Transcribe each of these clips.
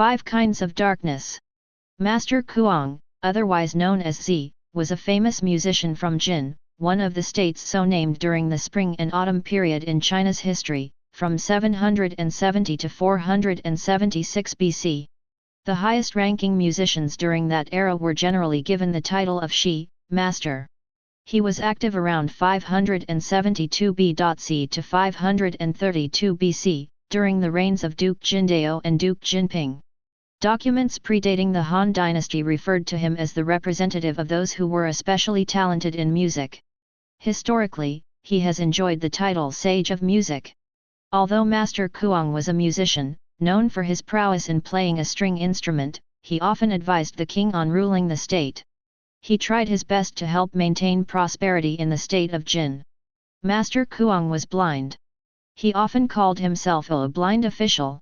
5 Kinds of Darkness. Master Kuang, otherwise known as Zi, was a famous musician from Jin, one of the states so named during the spring and autumn period in China's history, from 770 to 476 BC. The highest-ranking musicians during that era were generally given the title of Shi, Master. He was active around 572 BC to 532 BC, during the reigns of Duke Jindao and Duke Jinping. Documents predating the Han Dynasty referred to him as the representative of those who were especially talented in music. Historically, he has enjoyed the title Sage of Music. Although Master Kuang was a musician, known for his prowess in playing a string instrument, he often advised the king on ruling the state. He tried his best to help maintain prosperity in the state of Jin. Master Kuang was blind. He often called himself a blind official.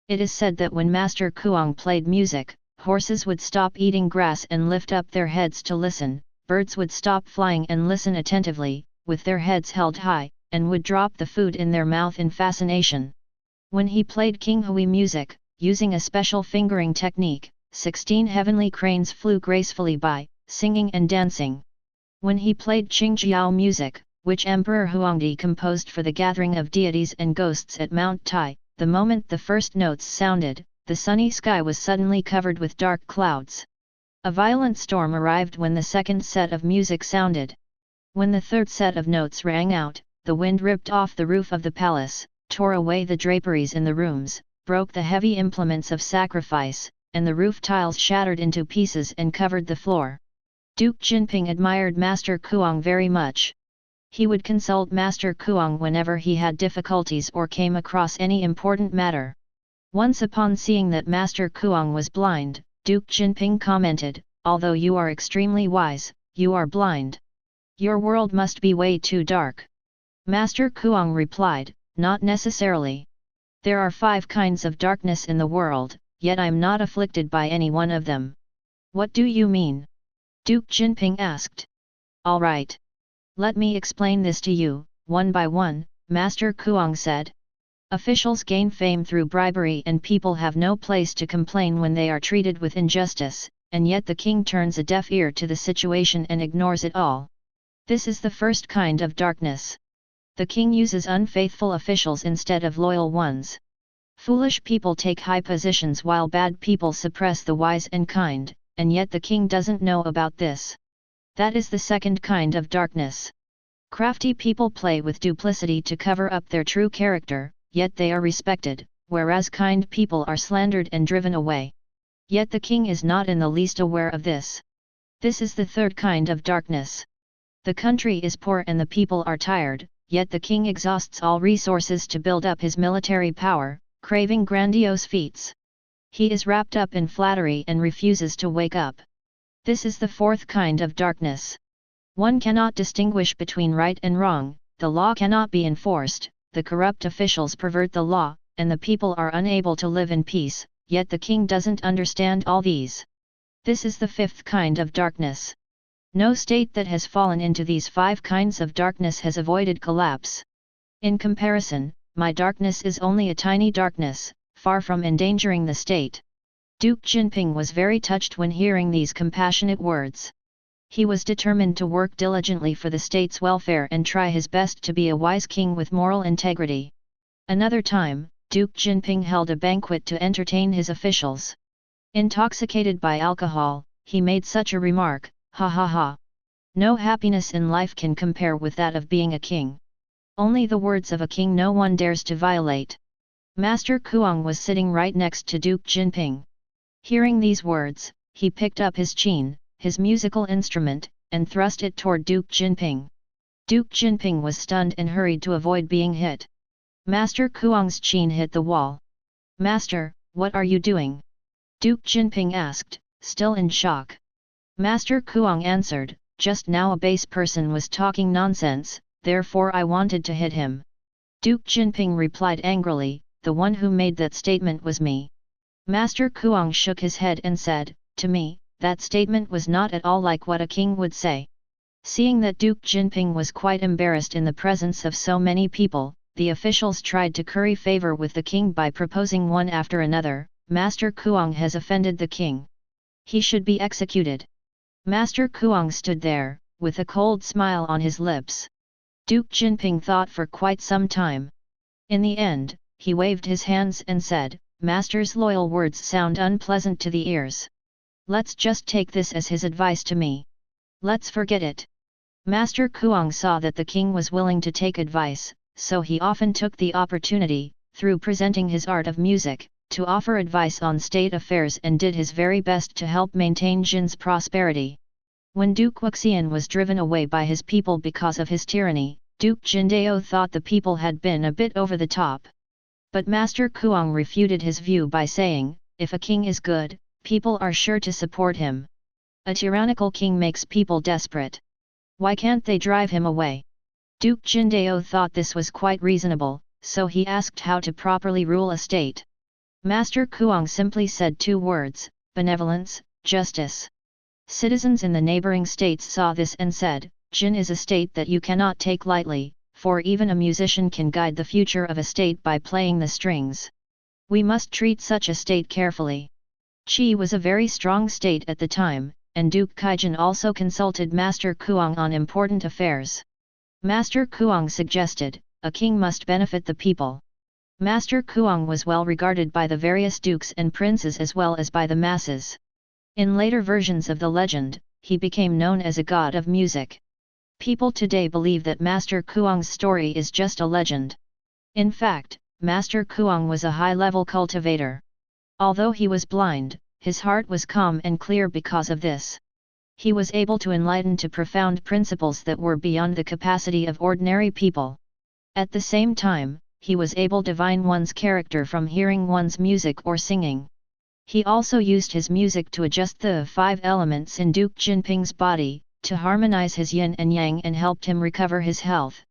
It is said that when Master Kuang played music, horses would stop eating grass and lift up their heads to listen, birds would stop flying and listen attentively, with their heads held high, and would drop the food in their mouth in fascination. When he played Qinghui music, using a special fingering technique, 16 heavenly cranes flew gracefully by, singing and dancing. When he played Qingjiao music, which Emperor Huangdi composed for the gathering of deities and ghosts at Mount Tai, the moment the first notes sounded, the sunny sky was suddenly covered with dark clouds. A violent storm arrived when the second set of music sounded. When the third set of notes rang out, the wind ripped off the roof of the palace, tore away the draperies in the rooms, broke the heavy implements of sacrifice, and the roof tiles shattered into pieces and covered the floor. Duke Jinping admired Master Kuang very much. He would consult Master Kuang whenever he had difficulties or came across any important matter. Once upon seeing that Master Kuang was blind, Duke Jinping commented, "Although you are extremely wise, you are blind. Your world must be way too dark." Master Kuang replied, "Not necessarily. There are 5 kinds of darkness in the world, yet I'm not afflicted by any one of them." "What do you mean?" Duke Jinping asked. "All right. Let me explain this to you, one by one," Master Kuang said. Officials gain fame through bribery and people have no place to complain when they are treated with injustice, and yet the king turns a deaf ear to the situation and ignores it all. This is the first kind of darkness. The king uses unfaithful officials instead of loyal ones. Foolish people take high positions while bad people suppress the wise and kind, and yet the king doesn't know about this. That is the second kind of darkness. Crafty people play with duplicity to cover up their true character, yet they are respected, whereas kind people are slandered and driven away. Yet the king is not in the least aware of this. This is the third kind of darkness. The country is poor and the people are tired, yet the king exhausts all resources to build up his military power, craving grandiose feats. He is wrapped up in flattery and refuses to wake up. This is the fourth kind of darkness. One cannot distinguish between right and wrong, the law cannot be enforced, the corrupt officials pervert the law, and the people are unable to live in peace, yet the king doesn't understand all these. This is the fifth kind of darkness. No state that has fallen into these 5 kinds of darkness has avoided collapse. In comparison, my darkness is only a tiny darkness, far from endangering the state. Duke Jinping was very touched when hearing these compassionate words. He was determined to work diligently for the state's welfare and try his best to be a wise king with moral integrity. Another time, Duke Jinping held a banquet to entertain his officials. Intoxicated by alcohol, he made such a remark, "Ha ha ha. No happiness in life can compare with that of being a king. Only the words of a king no one dares to violate." Master Kuang was sitting right next to Duke Jinping. Hearing these words, he picked up his qin, his musical instrument, and thrust it toward Duke Jinping. Duke Jinping was stunned and hurried to avoid being hit. Master Kuang's qin hit the wall. "Master, what are you doing?" Duke Jinping asked, still in shock. Master Kuang answered, "Just now a base person was talking nonsense, therefore I wanted to hit him." Duke Jinping replied angrily, "The one who made that statement was me." Master Kuang shook his head and said, "To me, that statement was not at all like what a king would say." Seeing that Duke Jinping was quite embarrassed in the presence of so many people, the officials tried to curry favor with the king by proposing one after another, Master Kuang has offended the king. He should be executed. Master Kuang stood there, with a cold smile on his lips. Duke Jinping thought for quite some time. In the end, he waved his hands and said, "Master's loyal words sound unpleasant to the ears. Let's just take this as his advice to me. Let's forget it." Master Kuang saw that the king was willing to take advice, so he often took the opportunity, through presenting his art of music, to offer advice on state affairs and did his very best to help maintain Jin's prosperity. When Duke Wuxian was driven away by his people because of his tyranny, Duke Jindao thought the people had been a bit over the top. But Master Kuang refuted his view by saying, "If a king is good, people are sure to support him. A tyrannical king makes people desperate. Why can't they drive him away?" Duke Jindao thought this was quite reasonable, so he asked how to properly rule a state. Master Kuang simply said 2 words, benevolence, justice. Citizens in the neighboring states saw this and said, "Jin is a state that you cannot take lightly, for even a musician can guide the future of a state by playing the strings. We must treat such a state carefully." Qi was a very strong state at the time, and Duke Kaijin also consulted Master Kuang on important affairs. Master Kuang suggested, a king must benefit the people. Master Kuang was well regarded by the various dukes and princes as well as by the masses. In later versions of the legend, he became known as a god of music. People today believe that Master Kuang's story is just a legend. In fact, Master Kuang was a high-level cultivator. Although he was blind, his heart was calm and clear because of this. He was able to enlighten to profound principles that were beyond the capacity of ordinary people. At the same time, he was able to divine one's character from hearing one's music or singing. He also used his music to adjust the 5 elements in Duke Jinping's body, to harmonize his yin and yang and helped him recover his health.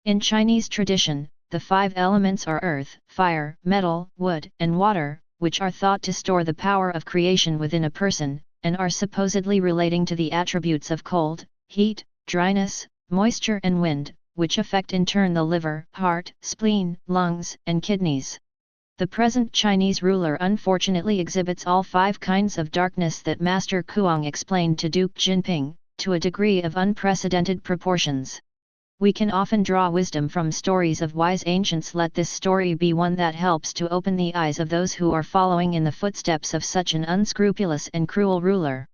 In Chinese tradition, the 5 elements are earth, fire, metal, wood, and water, which are thought to store the power of creation within a person, and are supposedly relating to the attributes of cold, heat, dryness, moisture and wind, which affect in turn the liver, heart, spleen, lungs, and kidneys. The present Chinese ruler unfortunately exhibits all 5 kinds of darkness that Master Kuang explained to Duke Jinping, to a degree of unprecedented proportions. We can often draw wisdom from stories of wise ancients. Let this story be one that helps to open the eyes of those who are following in the footsteps of such an unscrupulous and cruel ruler.